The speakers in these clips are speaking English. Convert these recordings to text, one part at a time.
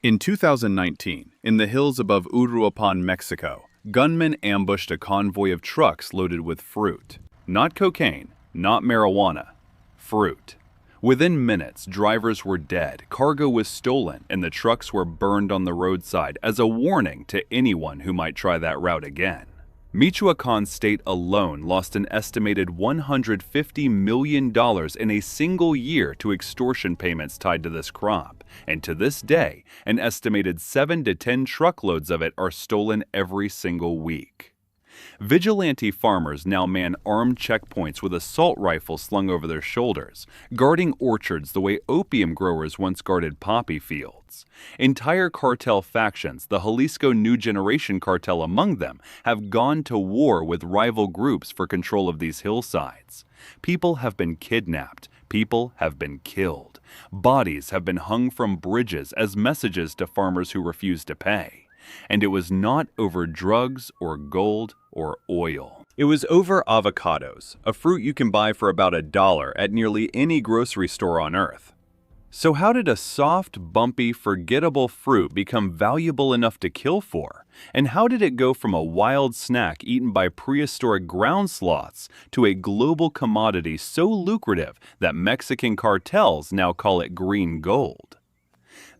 In 2019, in the hills above Uruapan, Mexico, gunmen ambushed a convoy of trucks loaded with fruit. Not cocaine, not marijuana, fruit. Within minutes, drivers were dead, cargo was stolen, and the trucks were burned on the roadside as a warning to anyone who might try that route again. Michoacán state alone lost an estimated $150 million in a single year to extortion payments tied to this crop, and to this day, an estimated 7 to 10 truckloads of it are stolen every single week. Vigilante farmers now man armed checkpoints with assault rifles slung over their shoulders, guarding orchards the way opium growers once guarded poppy fields. Entire cartel factions, the Jalisco New Generation cartel among them, have gone to war with rival groups for control of these hillsides. People have been kidnapped. People have been killed. Bodies have been hung from bridges as messages to farmers who refuse to pay. And it was not over drugs or gold or oil. It was over avocados, a fruit you can buy for about $1 at nearly any grocery store on Earth. So how did a soft, bumpy, forgettable fruit become valuable enough to kill for? And how did it go from a wild snack eaten by prehistoric ground sloths to a global commodity so lucrative that Mexican cartels now call it green gold?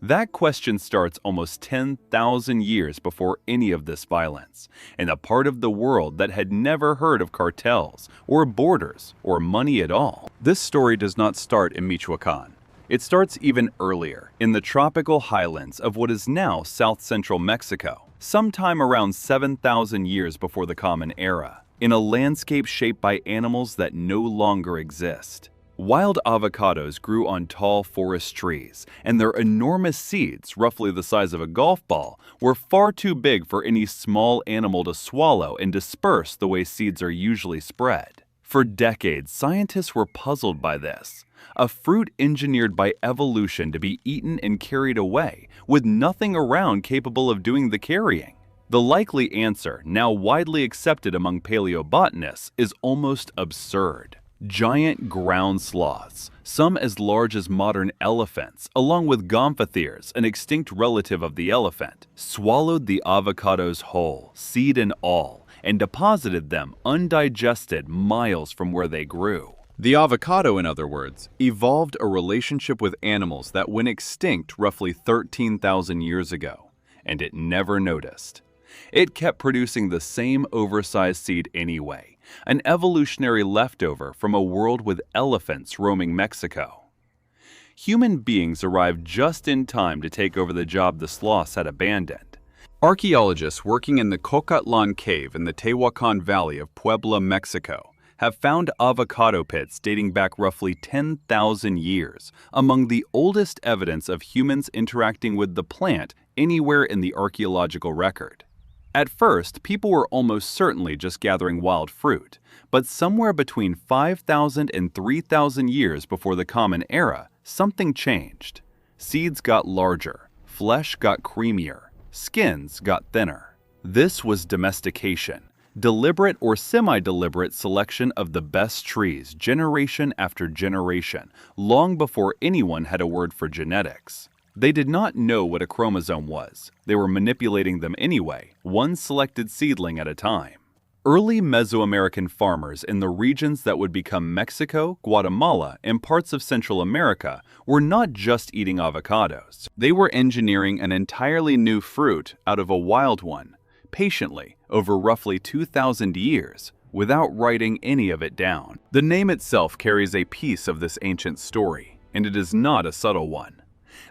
That question starts almost 10,000 years before any of this violence, in a part of the world that had never heard of cartels, or borders, or money at all. This story does not start in Michoacán. It starts even earlier, in the tropical highlands of what is now south-central Mexico, sometime around 7,000 years before the Common Era, in a landscape shaped by animals that no longer exist. Wild avocados grew on tall forest trees, and their enormous seeds, roughly the size of a golf ball, were far too big for any small animal to swallow and disperse the way seeds are usually spread. For decades, scientists were puzzled by this. A fruit engineered by evolution to be eaten and carried away, with nothing around capable of doing the carrying. The likely answer, now widely accepted among paleobotanists, is almost absurd. Giant ground sloths, some as large as modern elephants, along with gomphotheres, an extinct relative of the elephant, swallowed the avocados whole, seed and all, and deposited them undigested miles from where they grew. The avocado, in other words, evolved a relationship with animals that went extinct roughly 13,000 years ago, and it never noticed. It kept producing the same oversized seed anyway, an evolutionary leftover from a world with elephants roaming Mexico. Human beings arrived just in time to take over the job the sloths had abandoned. Archaeologists working in the Cocatlan Cave in the Tehuacan Valley of Puebla, Mexico, have found avocado pits dating back roughly 10,000 years, among the oldest evidence of humans interacting with the plant anywhere in the archaeological record. At first, people were almost certainly just gathering wild fruit, but somewhere between 5,000 and 3,000 years before the Common Era, something changed. Seeds got larger, flesh got creamier, skins got thinner. This was domestication, deliberate or semi-deliberate selection of the best trees generation after generation, long before anyone had a word for genetics. They did not know what a chromosome was. They were manipulating them anyway, one selected seedling at a time. Early Mesoamerican farmers in the regions that would become Mexico, Guatemala, and parts of Central America were not just eating avocados. They were engineering an entirely new fruit out of a wild one, patiently, over roughly 2,000 years, without writing any of it down. The name itself carries a piece of this ancient story, and it is not a subtle one.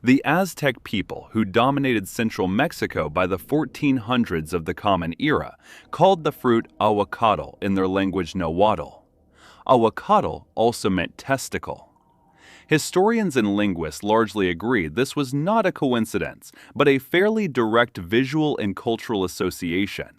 The Aztec people, who dominated central Mexico by the 1400s of the Common Era, called the fruit avocado in their language Nahuatl. Avocado also meant testicle. Historians and linguists largely agree this was not a coincidence, but a fairly direct visual and cultural association.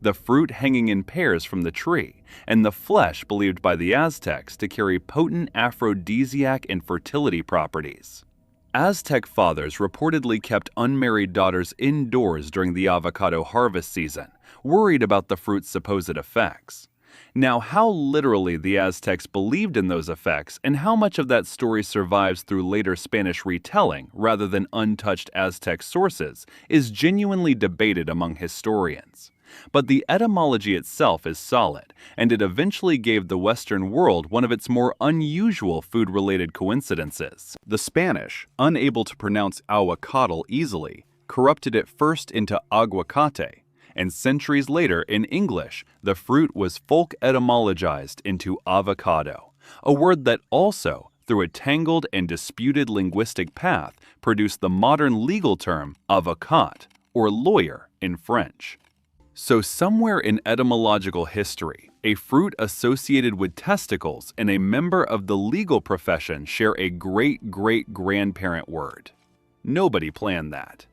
The fruit hanging in pairs from the tree, and the flesh believed by the Aztecs to carry potent aphrodisiac and fertility properties. Aztec fathers reportedly kept unmarried daughters indoors during the avocado harvest season, worried about the fruit's supposed effects. Now, how literally the Aztecs believed in those effects and how much of that story survives through later Spanish retelling rather than untouched Aztec sources is genuinely debated among historians. But the etymology itself is solid, and it eventually gave the Western world one of its more unusual food-related coincidences. The Spanish, unable to pronounce avocado easily, corrupted it first into aguacate, and centuries later in English, the fruit was folk etymologized into avocado, a word that also, through a tangled and disputed linguistic path, produced the modern legal term avocat, or lawyer in French. So somewhere in etymological history, a fruit associated with testicles and a member of the legal profession share a great-great-grandparent word. Nobody planned that.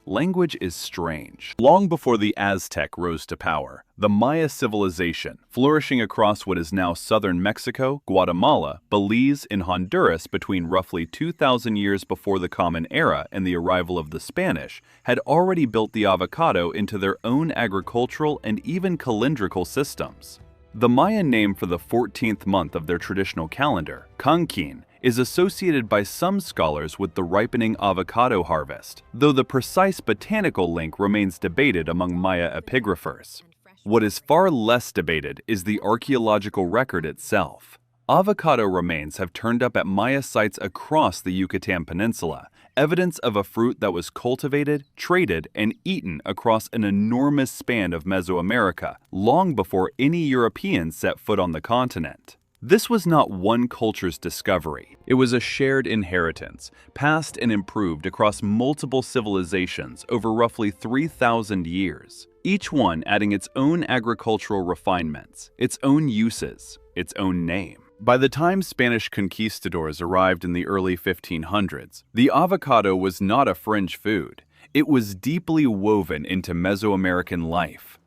Language is strange. Long before the Aztec rose to power, the Maya civilization, flourishing across what is now southern Mexico, Guatemala, Belize, and Honduras between roughly 2,000 years before the Common Era and the arrival of the Spanish, had already built the avocado into their own agricultural and even calendrical systems. The Mayan name for the 14th month of their traditional calendar, Canquin, is associated by some scholars with the ripening avocado harvest, though the precise botanical link remains debated among Maya epigraphers. What is far less debated is the archaeological record itself. Avocado remains have turned up at Maya sites across the Yucatan Peninsula, evidence of a fruit that was cultivated, traded, and eaten across an enormous span of Mesoamerica, long before any Europeans set foot on the continent. This was not one culture's discovery. It was a shared inheritance, passed and improved across multiple civilizations over roughly 3,000 years, each one adding its own agricultural refinements, its own uses, its own name. By the time Spanish conquistadors arrived in the early 1500s, the avocado was not a fringe food. It was deeply woven into Mesoamerican life.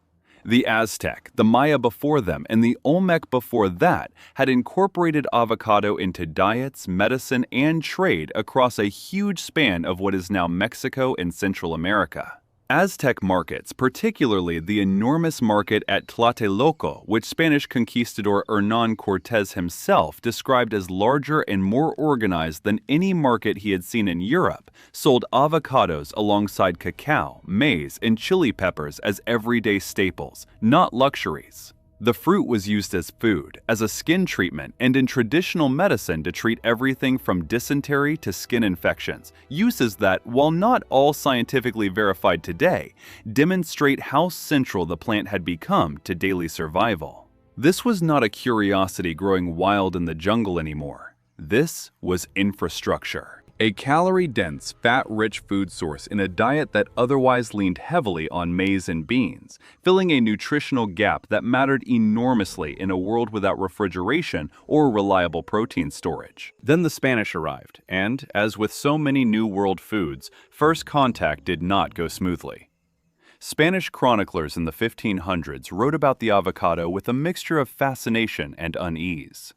The Aztec, the Maya before them, and the Olmec before that had incorporated avocado into diets, medicine, and trade across a huge span of what is now Mexico and Central America. Aztec markets, particularly the enormous market at Tlatelolco, which Spanish conquistador Hernán Cortés himself described as larger and more organized than any market he had seen in Europe, sold avocados alongside cacao, maize, and chili peppers as everyday staples, not luxuries. The fruit was used as food, as a skin treatment, and in traditional medicine to treat everything from dysentery to skin infections, uses that, while not all scientifically verified today, demonstrate how central the plant had become to daily survival. This was not a curiosity growing wild in the jungle anymore. This was infrastructure. A calorie-dense, fat-rich food source in a diet that otherwise leaned heavily on maize and beans, filling a nutritional gap that mattered enormously in a world without refrigeration or reliable protein storage. Then the Spanish arrived, and, as with so many New World foods, first contact did not go smoothly. Spanish chroniclers in the 1500s wrote about the avocado with a mixture of fascination and unease.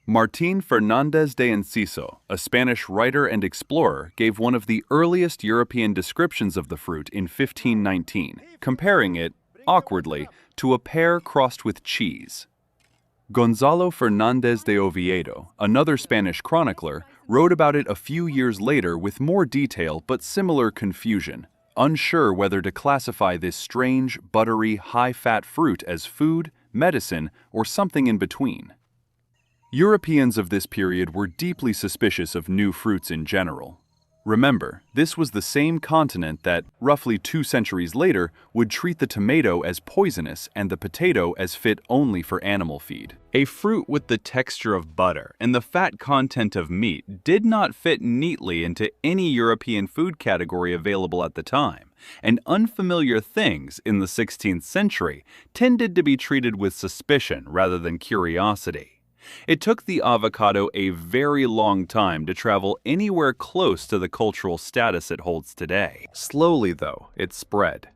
Martín Fernández de Enciso, a Spanish writer and explorer, gave one of the earliest European descriptions of the fruit in 1519, comparing it, awkwardly, to a pear crossed with cheese. Gonzalo Fernández de Oviedo, another Spanish chronicler, wrote about it a few years later with more detail but similar confusion, unsure whether to classify this strange, buttery, high-fat fruit as food, medicine, or something in between. Europeans of this period were deeply suspicious of new fruits in general. Remember, this was the same continent that, roughly 2 centuries later, would treat the tomato as poisonous and the potato as fit only for animal feed. A fruit with the texture of butter and the fat content of meat did not fit neatly into any European food category available at the time, and unfamiliar things in the 16th century tended to be treated with suspicion rather than curiosity. It took the avocado a very long time to travel anywhere close to the cultural status it holds today. Slowly, though, it spread.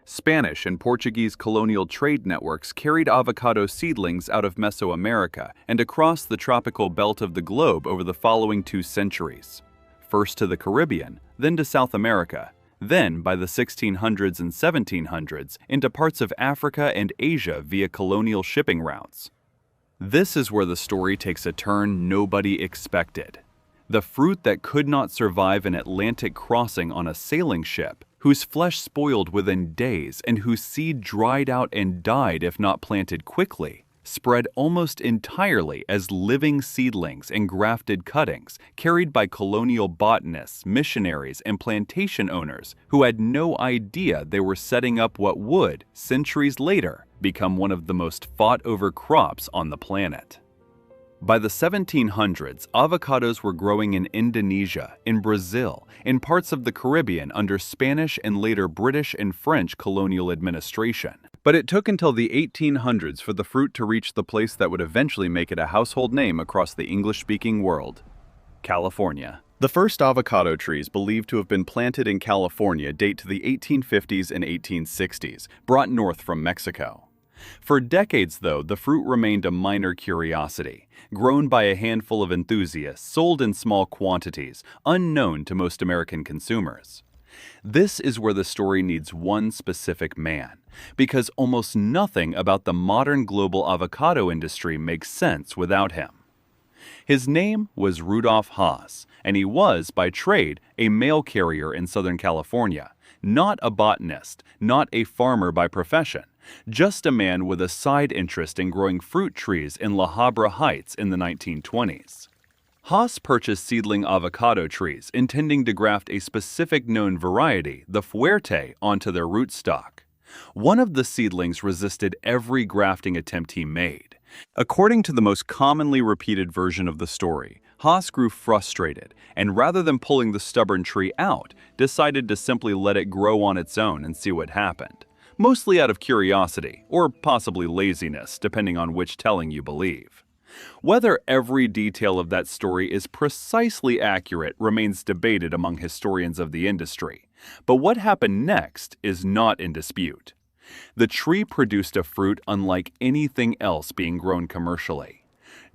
Spanish and Portuguese colonial trade networks carried avocado seedlings out of Mesoamerica and across the tropical belt of the globe over the following 2 centuries. First to the Caribbean, then to South America, Then, by the 1600s and 1700s, into parts of Africa and Asia via colonial shipping routes. This is where the story takes a turn nobody expected. The fruit that could not survive an Atlantic crossing on a sailing ship, whose flesh spoiled within days and whose seed dried out and died if not planted quickly, spread almost entirely as living seedlings and grafted cuttings carried by colonial botanists, missionaries, and plantation owners who had no idea they were setting up what would, centuries later, become one of the most fought-over crops on the planet. By the 1700s, avocados were growing in Indonesia, in Brazil, in parts of the Caribbean under Spanish and later British and French colonial administration. But it took until the 1800s for the fruit to reach the place that would eventually make it a household name across the English-speaking world: California. The first avocado trees believed to have been planted in California date to the 1850s and 1860s, brought north from Mexico. For decades, though, the fruit remained a minor curiosity, grown by a handful of enthusiasts, sold in small quantities, unknown to most American consumers. This is where the story needs one specific man, because almost nothing about the modern global avocado industry makes sense without him. His name was Rudolph Haas, and he was, by trade, a mail carrier in Southern California, not a botanist, not a farmer by profession, just a man with a side interest in growing fruit trees in La Habra Heights in the 1920s. Haas purchased seedling avocado trees, intending to graft a specific known variety, the Fuerte, onto their rootstock. One of the seedlings resisted every grafting attempt he made. According to the most commonly repeated version of the story, Haas grew frustrated, and rather than pulling the stubborn tree out, decided to simply let it grow on its own and see what happened. Mostly out of curiosity, or possibly laziness, depending on which telling you believe. Whether every detail of that story is precisely accurate remains debated among historians of the industry, but what happened next is not in dispute. The tree produced a fruit unlike anything else being grown commercially.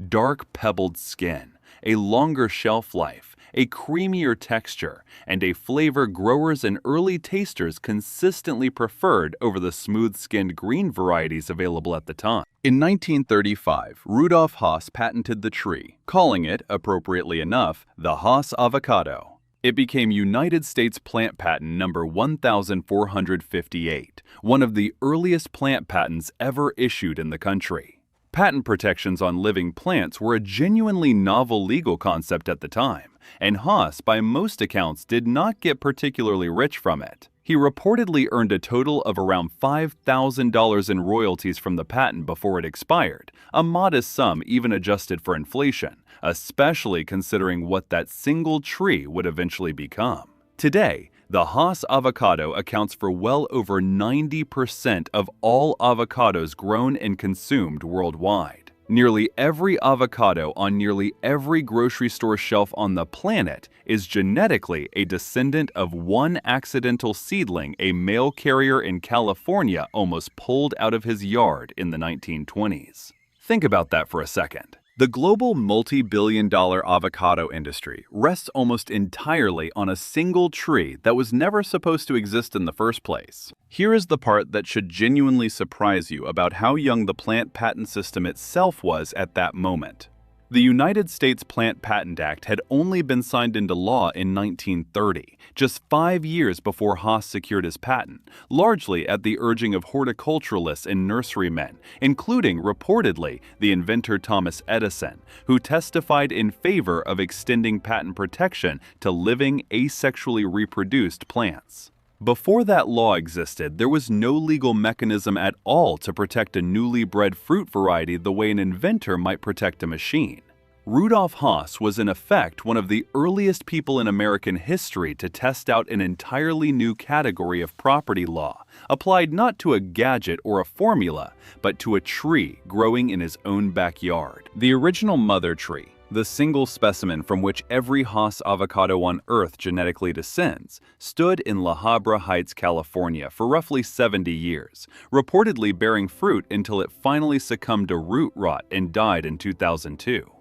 Dark pebbled skin, a longer shelf life, a creamier texture, and a flavor growers and early tasters consistently preferred over the smooth-skinned green varieties available at the time. In 1935, Rudolph Haas patented the tree, calling it, appropriately enough, the Haas avocado. It became United States plant patent number 1458, one of the earliest plant patents ever issued in the country. Patent protections on living plants were a genuinely novel legal concept at the time, and Haas, by most accounts, did not get particularly rich from it. He reportedly earned a total of around $5,000 in royalties from the patent before it expired, a modest sum even adjusted for inflation, especially considering what that single tree would eventually become. Today, the Haas avocado accounts for well over 90% of all avocados grown and consumed worldwide. Nearly every avocado on nearly every grocery store shelf on the planet is genetically a descendant of one accidental seedling a mail carrier in California almost pulled out of his yard in the 1920s. Think about that for a second. The global multi-billion-dollar avocado industry rests almost entirely on a single tree that was never supposed to exist in the first place. Here is the part that should genuinely surprise you about how young the plant patent system itself was at that moment. The United States Plant Patent Act had only been signed into law in 1930, just 5 years before Haas secured his patent, largely at the urging of horticulturalists and nurserymen, including, reportedly, the inventor Thomas Edison, who testified in favor of extending patent protection to living, asexually reproduced plants. Before that law existed, there was no legal mechanism at all to protect a newly bred fruit variety the way an inventor might protect a machine. Rudolph Haas was in effect one of the earliest people in American history to test out an entirely new category of property law, applied not to a gadget or a formula, but to a tree growing in his own backyard. The original mother tree, the single specimen from which every Haas avocado on Earth genetically descends, stood in La Habra Heights, California for roughly 70 years, reportedly bearing fruit until it finally succumbed to root rot and died in 2002.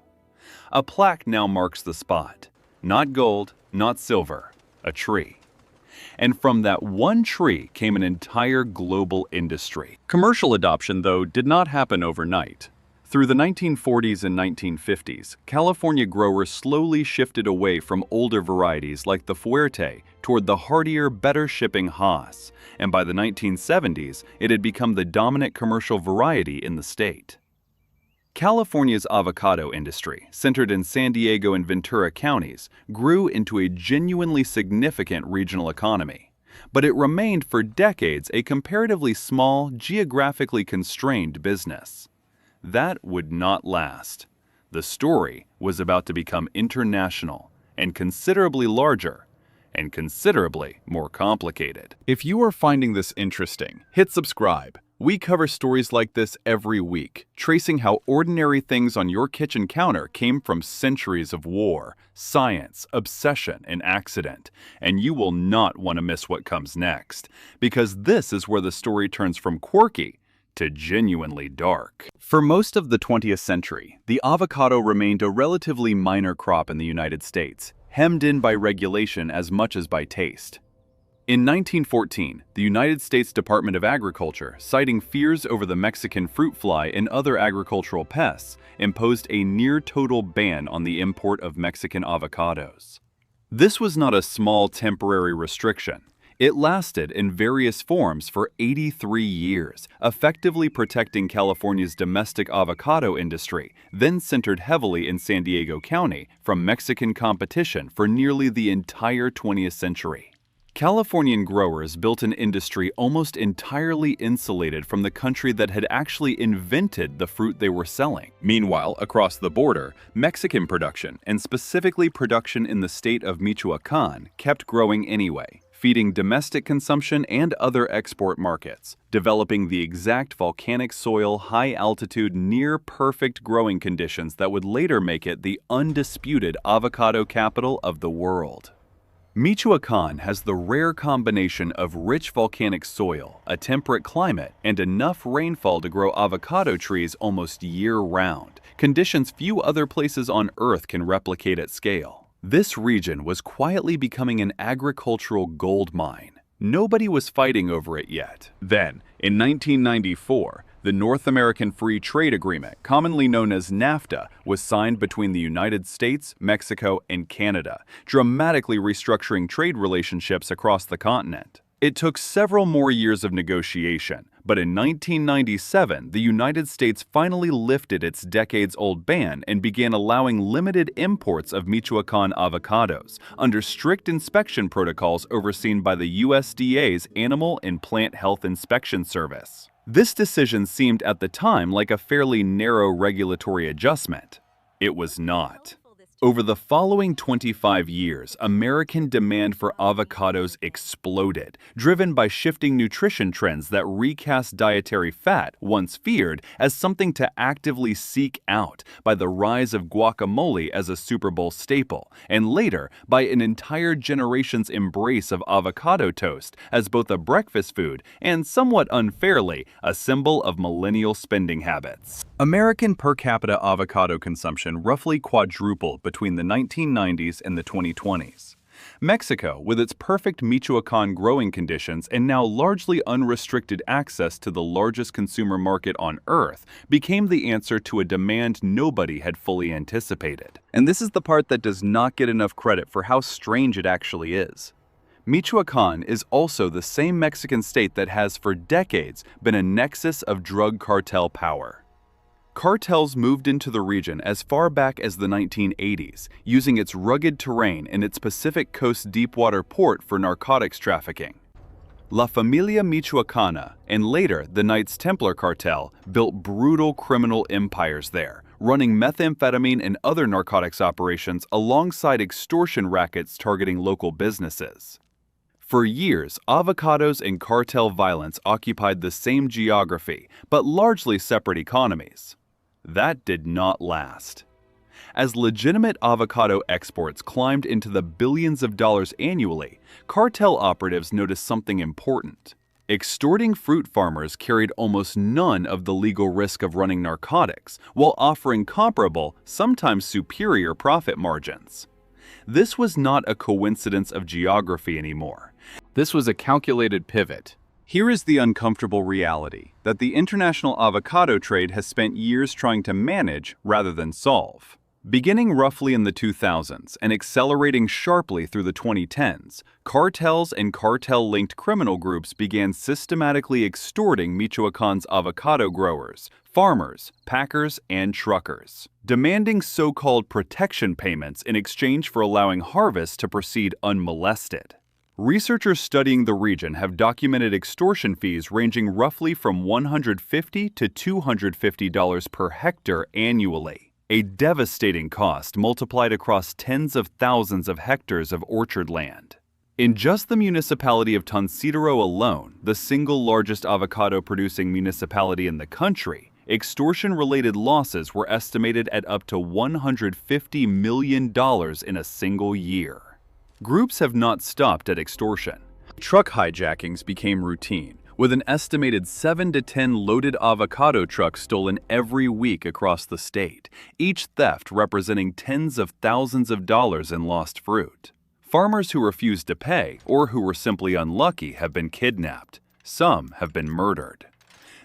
A plaque now marks the spot. Not gold, not silver, a tree. And from that one tree came an entire global industry. Commercial adoption, though, did not happen overnight. Through the 1940s and 1950s, California growers slowly shifted away from older varieties like the Fuerte toward the hardier, better-shipping Hass, and by the 1970s, it had become the dominant commercial variety in the state. California's avocado industry, centered in San Diego and Ventura counties, grew into a genuinely significant regional economy. But it remained for decades a comparatively small, geographically constrained business. That would not last. The story was about to become international, and considerably larger, and considerably more complicated. If you are finding this interesting, hit subscribe. We cover stories like this every week, tracing how ordinary things on your kitchen counter came from centuries of war, science, obsession, and accident. And you will not want to miss what comes next, because this is where the story turns from quirky to genuinely dark. For most of the 20th century, the avocado remained a relatively minor crop in the United States, hemmed in by regulation as much as by taste. In 1914, the United States Department of Agriculture, citing fears over the Mexican fruit fly and other agricultural pests, imposed a near-total ban on the import of Mexican avocados. This was not a small temporary restriction. It lasted in various forms for 83 years, effectively protecting California's domestic avocado industry, then centered heavily in San Diego County, from Mexican competition for nearly the entire 20th century. Californian growers built an industry almost entirely insulated from the country that had actually invented the fruit they were selling. Meanwhile, across the border, Mexican production, and specifically production in the state of Michoacán, kept growing anyway, feeding domestic consumption and other export markets, developing the exact volcanic soil, high-altitude, near-perfect growing conditions that would later make it the undisputed avocado capital of the world. Michoacán has the rare combination of rich volcanic soil, a temperate climate, and enough rainfall to grow avocado trees almost year-round, conditions few other places on Earth can replicate at scale. This region was quietly becoming an agricultural gold mine. Nobody was fighting over it yet. Then, in 1994, the North American Free Trade Agreement, commonly known as NAFTA, was signed between the United States, Mexico, and Canada, dramatically restructuring trade relationships across the continent. It took several more years of negotiation, but in 1997, the United States finally lifted its decades-old ban and began allowing limited imports of Michoacán avocados under strict inspection protocols overseen by the USDA's Animal and Plant Health Inspection Service. This decision seemed at the time like a fairly narrow regulatory adjustment. It was not. Over the following 25 years, American demand for avocados exploded, driven by shifting nutrition trends that recast dietary fat, once feared, as something to actively seek out, by the rise of guacamole as a Super Bowl staple, and later by an entire generation's embrace of avocado toast as both a breakfast food and, somewhat unfairly, a symbol of millennial spending habits. American per capita avocado consumption roughly quadrupled between the 1990s and the 2020s. Mexico, with its perfect Michoacán growing conditions and now largely unrestricted access to the largest consumer market on Earth, became the answer to a demand nobody had fully anticipated. And this is the part that does not get enough credit for how strange it actually is. Michoacán is also the same Mexican state that has for decades been a nexus of drug cartel power. Cartels moved into the region as far back as the 1980s, using its rugged terrain and its Pacific Coast deepwater port for narcotics trafficking. La Familia Michoacana, and later the Knights Templar cartel, built brutal criminal empires there, running methamphetamine and other narcotics operations alongside extortion rackets targeting local businesses. For years, avocados and cartel violence occupied the same geography, but largely separate economies. That did not last. As legitimate avocado exports climbed into the billions of dollars annually, cartel operatives noticed something important. Extorting fruit farmers carried almost none of the legal risk of running narcotics, while offering comparable, sometimes superior profit margins. This was not a coincidence of geography anymore. This was a calculated pivot. Here is the uncomfortable reality that the international avocado trade has spent years trying to manage rather than solve. Beginning roughly in the 2000s and accelerating sharply through the 2010s, cartels and cartel-linked criminal groups began systematically extorting Michoacán's avocado growers, farmers, packers, and truckers, demanding so-called protection payments in exchange for allowing harvests to proceed unmolested. Researchers studying the region have documented extortion fees ranging roughly from $150 to $250 per hectare annually, a devastating cost multiplied across tens of thousands of hectares of orchard land. In just the municipality of Tonsidero alone, the single largest avocado-producing municipality in the country, extortion-related losses were estimated at up to $150 million in a single year. Groups have not stopped at extortion. Truck hijackings became routine, with an estimated 7 to 10 loaded avocado trucks stolen every week across the state, each theft representing tens of thousands of dollars in lost fruit. Farmers who refused to pay or who were simply unlucky have been kidnapped. Some have been murdered.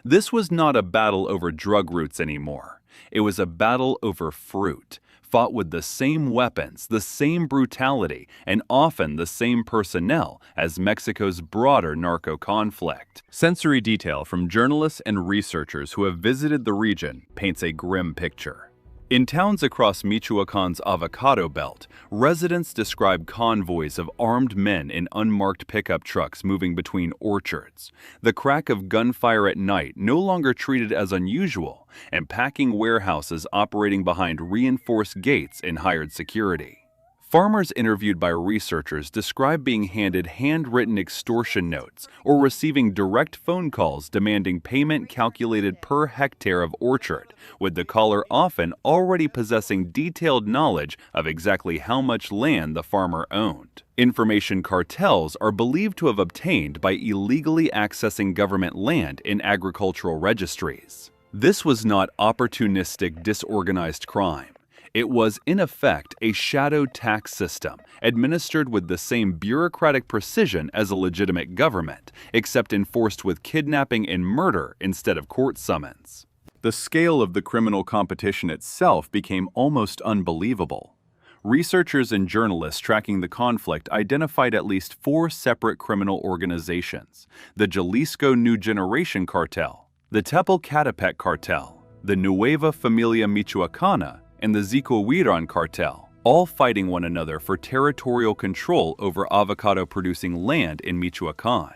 This was not a battle over drug routes anymore. It was a battle over fruit, fought with the same weapons, the same brutality, and often the same personnel as Mexico's broader narco conflict. Sensory detail from journalists and researchers who have visited the region paints a grim picture. In towns across Michoacán's avocado belt, residents describe convoys of armed men in unmarked pickup trucks moving between orchards, the crack of gunfire at night no longer treated as unusual, and packing warehouses operating behind reinforced gates in hired security. Farmers interviewed by researchers describe being handed handwritten extortion notes or receiving direct phone calls demanding payment calculated per hectare of orchard, with the caller often already possessing detailed knowledge of exactly how much land the farmer owned. Information cartels are believed to have obtained by illegally accessing government land in agricultural registries. This was not opportunistic, disorganized crime. It was, in effect, a shadow tax system, administered with the same bureaucratic precision as a legitimate government, except enforced with kidnapping and murder instead of court summons. The scale of the criminal competition itself became almost unbelievable. Researchers and journalists tracking the conflict identified at least 4 separate criminal organizations: the Jalisco New Generation Cartel, the Tepalcatepec Cartel, the Nueva Familia Michoacana, and the Zicohuiran Cartel, all fighting one another for territorial control over avocado-producing land in Michoacán.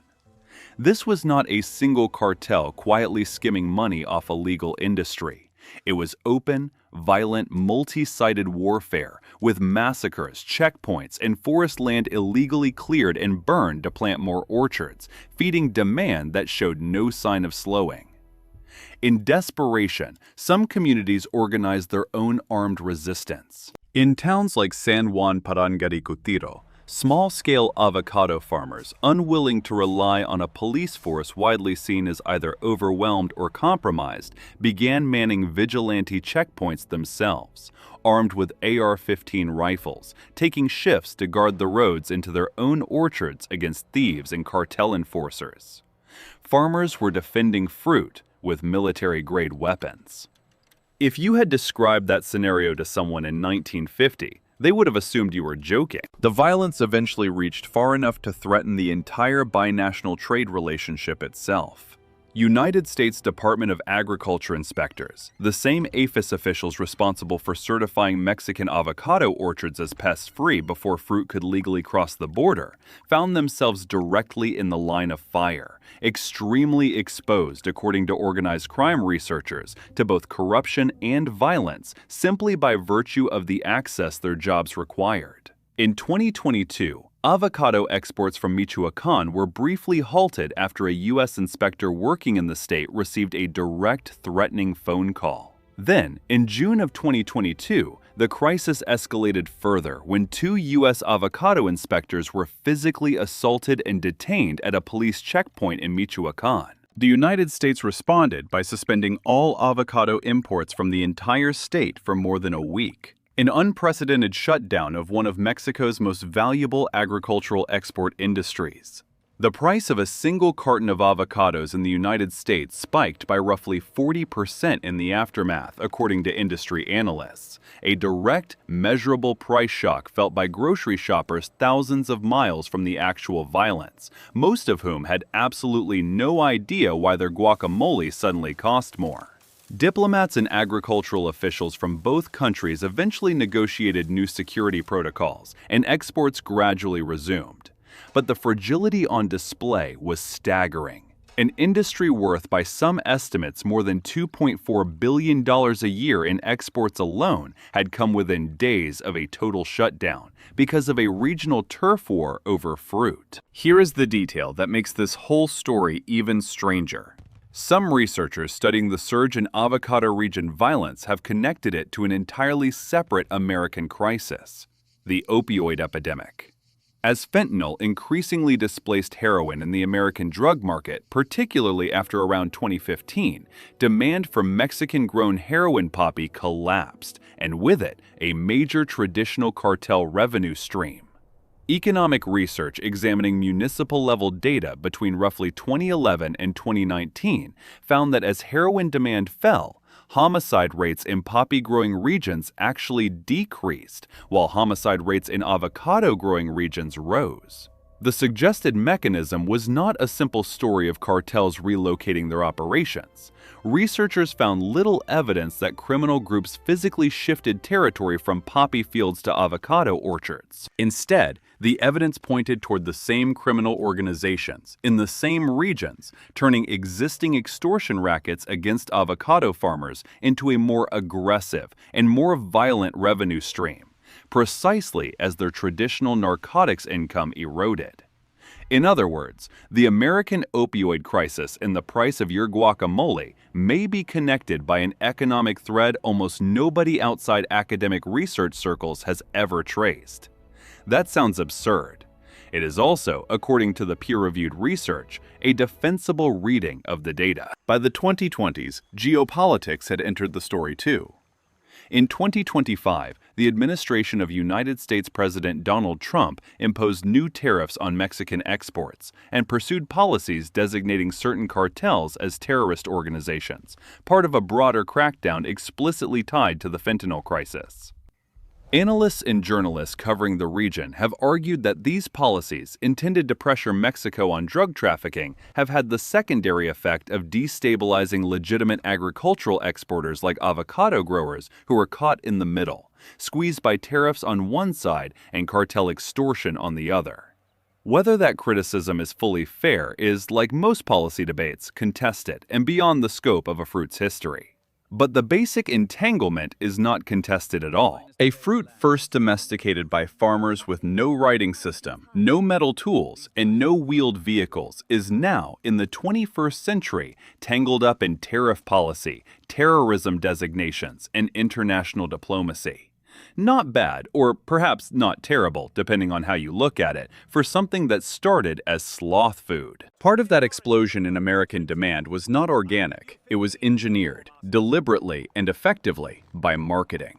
This was not a single cartel quietly skimming money off a legal industry. It was open, violent, multi-sided warfare with massacres, checkpoints, and forest land illegally cleared and burned to plant more orchards, feeding demand that showed no sign of slowing. In desperation, some communities organized their own armed resistance. In towns like San Juan Parangaricutiro, small-scale avocado farmers, unwilling to rely on a police force widely seen as either overwhelmed or compromised, began manning vigilante checkpoints themselves, armed with AR-15 rifles, taking shifts to guard the roads into their own orchards against thieves and cartel enforcers. Farmers were defending fruit with military-grade weapons. If you had described that scenario to someone in 1950, they would have assumed you were joking. The violence eventually reached far enough to threaten the entire binational trade relationship itself. United States Department of Agriculture inspectors, the same APHIS officials responsible for certifying Mexican avocado orchards as pest-free before fruit could legally cross the border, found themselves directly in the line of fire, extremely exposed, according to organized crime researchers, to both corruption and violence simply by virtue of the access their jobs required. In 2022, avocado exports from Michoacán were briefly halted after a U.S. inspector working in the state received a direct threatening phone call. Then, in June of 2022, the crisis escalated further when 2 U.S. avocado inspectors were physically assaulted and detained at a police checkpoint in Michoacán. The United States responded by suspending all avocado imports from the entire state for more than a week. An unprecedented shutdown of one of Mexico's most valuable agricultural export industries. The price of a single carton of avocados in the United States spiked by roughly 40% in the aftermath, according to industry analysts. A direct, measurable price shock felt by grocery shoppers thousands of miles from the actual violence, most of whom had absolutely no idea why their guacamole suddenly cost more. Diplomats and agricultural officials from both countries eventually negotiated new security protocols, and exports gradually resumed. But the fragility on display was staggering. An industry worth by some estimates more than $2.4 billion a year in exports alone had come within days of a total shutdown because of a regional turf war over fruit. Here is the detail that makes this whole story even stranger. Some researchers studying the surge in avocado region violence have connected it to an entirely separate American crisis: the opioid epidemic. As fentanyl increasingly displaced heroin in the American drug market, particularly after around 2015, demand for Mexican-grown heroin poppy collapsed, and with it, a major traditional cartel revenue stream. Economic research examining municipal-level data between roughly 2011 and 2019 found that as heroin demand fell, homicide rates in poppy-growing regions actually decreased, while homicide rates in avocado-growing regions rose. The suggested mechanism was not a simple story of cartels relocating their operations. Researchers found little evidence that criminal groups physically shifted territory from poppy fields to avocado orchards. Instead, the evidence pointed toward the same criminal organizations, in the same regions, turning existing extortion rackets against avocado farmers into a more aggressive and more violent revenue stream, precisely as their traditional narcotics income eroded. In other words, the American opioid crisis and the price of your guacamole may be connected by an economic thread almost nobody outside academic research circles has ever traced. That sounds absurd. It is also, according to the peer-reviewed research, a defensible reading of the data. By the 2020s, geopolitics had entered the story too. In 2025, the administration of United States President Donald Trump imposed new tariffs on Mexican exports and pursued policies designating certain cartels as terrorist organizations, part of a broader crackdown explicitly tied to the fentanyl crisis. Analysts and journalists covering the region have argued that these policies, intended to pressure Mexico on drug trafficking, have had the secondary effect of destabilizing legitimate agricultural exporters like avocado growers who are caught in the middle, squeezed by tariffs on one side and cartel extortion on the other. Whether that criticism is fully fair is, like most policy debates, contested and beyond the scope of a fruit's history. But the basic entanglement is not contested at all. A fruit first domesticated by farmers with no writing system, no metal tools, and no wheeled vehicles is now, in the 21st century, tangled up in tariff policy, terrorism designations, and international diplomacy. Not bad, or perhaps not terrible, depending on how you look at it, for something that started as sloth food. Part of that explosion in American demand was not organic. It was engineered, deliberately and effectively, by marketing.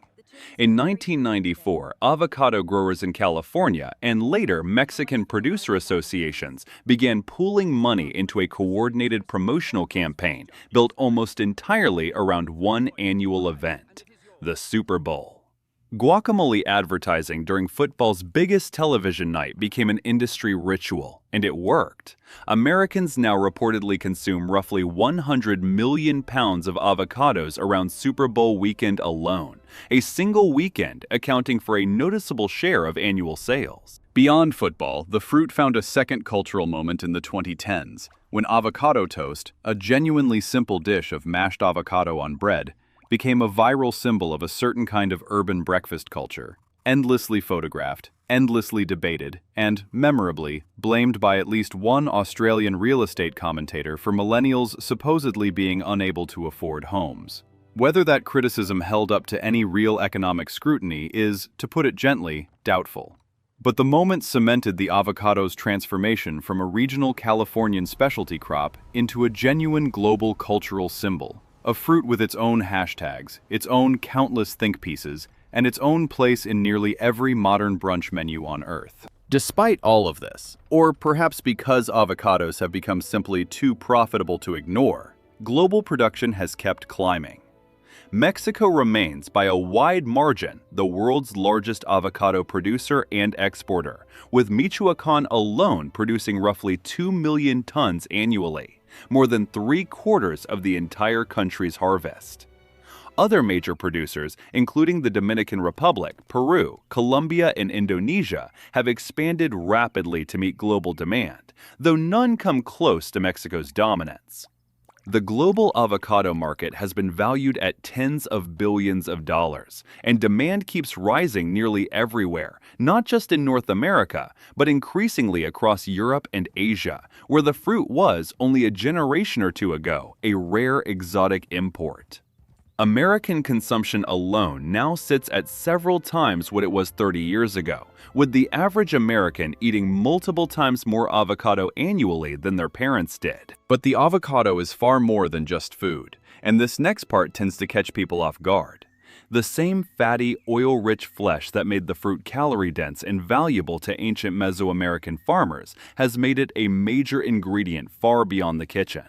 In 1994, avocado growers in California and later Mexican producer associations began pooling money into a coordinated promotional campaign built almost entirely around one annual event: the Super Bowl. Guacamole advertising during football's biggest television night became an industry ritual, and it worked. Americans now reportedly consume roughly 100 million pounds of avocados around Super Bowl weekend alone, a single weekend accounting for a noticeable share of annual sales. Beyond football, the fruit found a second cultural moment in the 2010s, when avocado toast, a genuinely simple dish of mashed avocado on bread, became a viral symbol of a certain kind of urban breakfast culture, endlessly photographed, endlessly debated, and, memorably, blamed by at least one Australian real estate commentator for millennials supposedly being unable to afford homes. Whether that criticism held up to any real economic scrutiny is, to put it gently, doubtful. But the moment cemented the avocado's transformation from a regional Californian specialty crop into a genuine global cultural symbol. A fruit with its own hashtags, its own countless think pieces, and its own place in nearly every modern brunch menu on Earth. Despite all of this, or perhaps because avocados have become simply too profitable to ignore, global production has kept climbing. Mexico remains, by a wide margin, the world's largest avocado producer and exporter, with Michoacán alone producing roughly 2 million tons annually, more than 3/4 of the entire country's harvest. Other major producers, including the Dominican Republic, Peru, Colombia, and Indonesia, have expanded rapidly to meet global demand, though none come close to Mexico's dominance. The global avocado market has been valued at tens of billions of dollars, and demand keeps rising nearly everywhere, not just in North America, but increasingly across Europe and Asia, where the fruit was, only a generation or two ago, a rare exotic import. American consumption alone now sits at several times what it was 30 years ago, with the average American eating multiple times more avocado annually than their parents did. But the avocado is far more than just food, and this next part tends to catch people off guard. The same fatty, oil-rich flesh that made the fruit calorie-dense and valuable to ancient Mesoamerican farmers has made it a major ingredient far beyond the kitchen.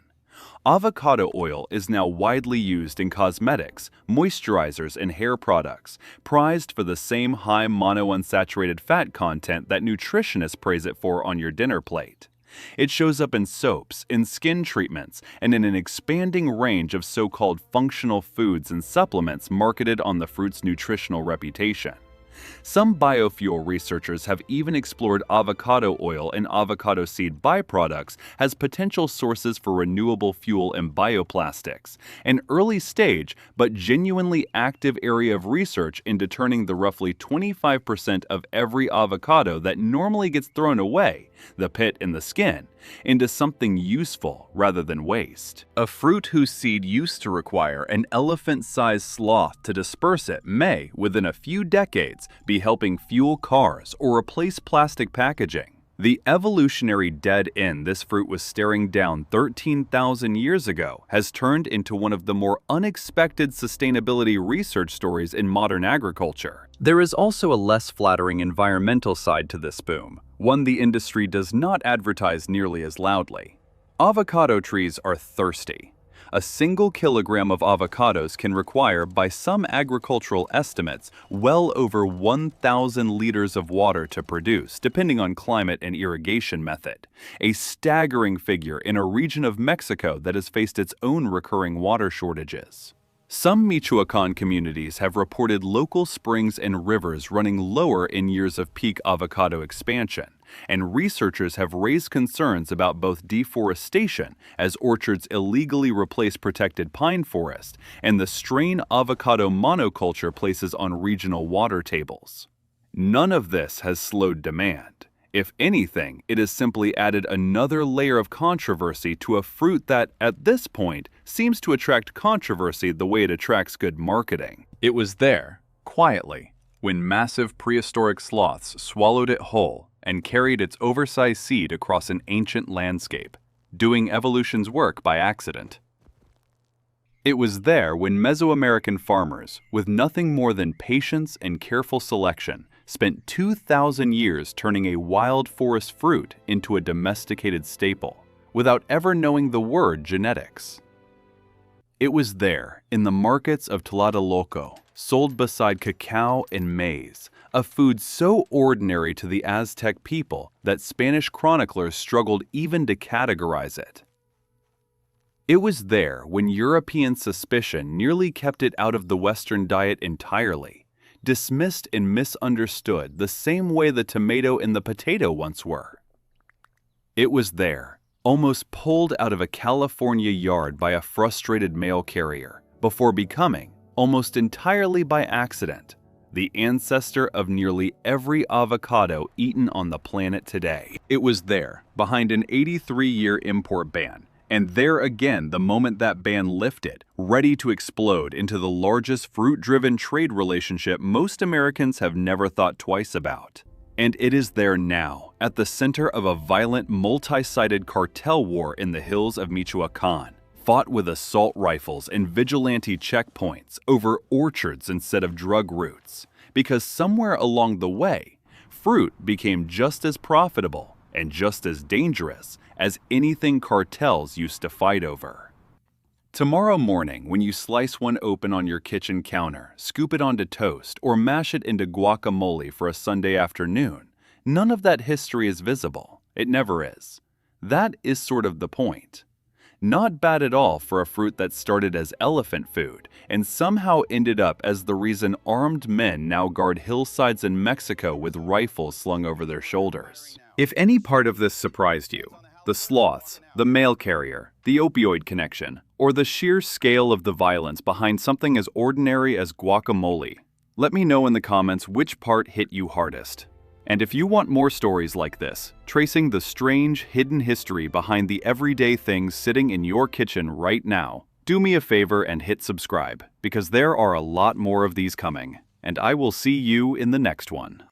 Avocado oil is now widely used in cosmetics, moisturizers, and hair products, prized for the same high monounsaturated fat content that nutritionists praise it for on your dinner plate. It shows up in soaps, in skin treatments, and in an expanding range of so-called functional foods and supplements marketed on the fruit's nutritional reputation. Some biofuel researchers have even explored avocado oil and avocado seed byproducts as potential sources for renewable fuel and bioplastics, an early stage but genuinely active area of research into turning the roughly 25% of every avocado that normally gets thrown away, the pit and the skin, into something useful rather than waste. A fruit whose seed used to require an elephant-sized sloth to disperse it may, within a few decades, be helping fuel cars or replace plastic packaging. The evolutionary dead end this fruit was staring down 13,000 years ago has turned into one of the more unexpected sustainability research stories in modern agriculture. There is also a less flattering environmental side to this boom, one the industry does not advertise nearly as loudly. Avocado trees are thirsty. A single kilogram of avocados can require, by some agricultural estimates, well over 1,000 liters of water to produce, depending on climate and irrigation method. A staggering figure in a region of Mexico that has faced its own recurring water shortages. Some Michoacán communities have reported local springs and rivers running lower in years of peak avocado expansion, and researchers have raised concerns about both deforestation, as orchards illegally replace protected pine forest, and the strain avocado monoculture places on regional water tables. None of this has slowed demand. If anything, it has simply added another layer of controversy to a fruit that, at this point, seems to attract controversy the way it attracts good marketing. It was there, quietly, when massive prehistoric sloths swallowed it whole and carried its oversized seed across an ancient landscape, doing evolution's work by accident. It was there when Mesoamerican farmers, with nothing more than patience and careful selection, spent 2,000 years turning a wild forest fruit into a domesticated staple, without ever knowing the word genetics. It was there, in the markets of Tlatelolco, sold beside cacao and maize, a food so ordinary to the Aztec people that Spanish chroniclers struggled even to categorize it. It was there when European suspicion nearly kept it out of the Western diet entirely, dismissed and misunderstood the same way the tomato and the potato once were. It was there, almost pulled out of a California yard by a frustrated mail carrier, before becoming, almost entirely by accident, the ancestor of nearly every avocado eaten on the planet today. It was there, behind an 83-year import ban, and there again the moment that ban lifted, ready to explode into the largest fruit-driven trade relationship most Americans have never thought twice about. And it is there now, at the center of a violent, multi-sided cartel war in the hills of Michoacán, fought with assault rifles and vigilante checkpoints over orchards instead of drug routes, because somewhere along the way, Fruit became just as profitable and just as dangerous as anything cartels used to fight over. Tomorrow morning, when you slice one open on your kitchen counter, scoop it onto toast, or mash it into guacamole for a Sunday afternoon, none of that history is visible. It never is. That is sort of the point. Not bad at all for a fruit that started as elephant food and somehow ended up as the reason armed men now guard hillsides in Mexico with rifles slung over their shoulders. If any part of this surprised you, the sloths, the mail carrier, the opioid connection, or the sheer scale of the violence behind something as ordinary as guacamole, let me know in the comments which part hit you hardest. And if you want more stories like this, tracing the strange, hidden history behind the everyday things sitting in your kitchen right now, do me a favor and hit subscribe, because there are a lot more of these coming, and I will see you in the next one.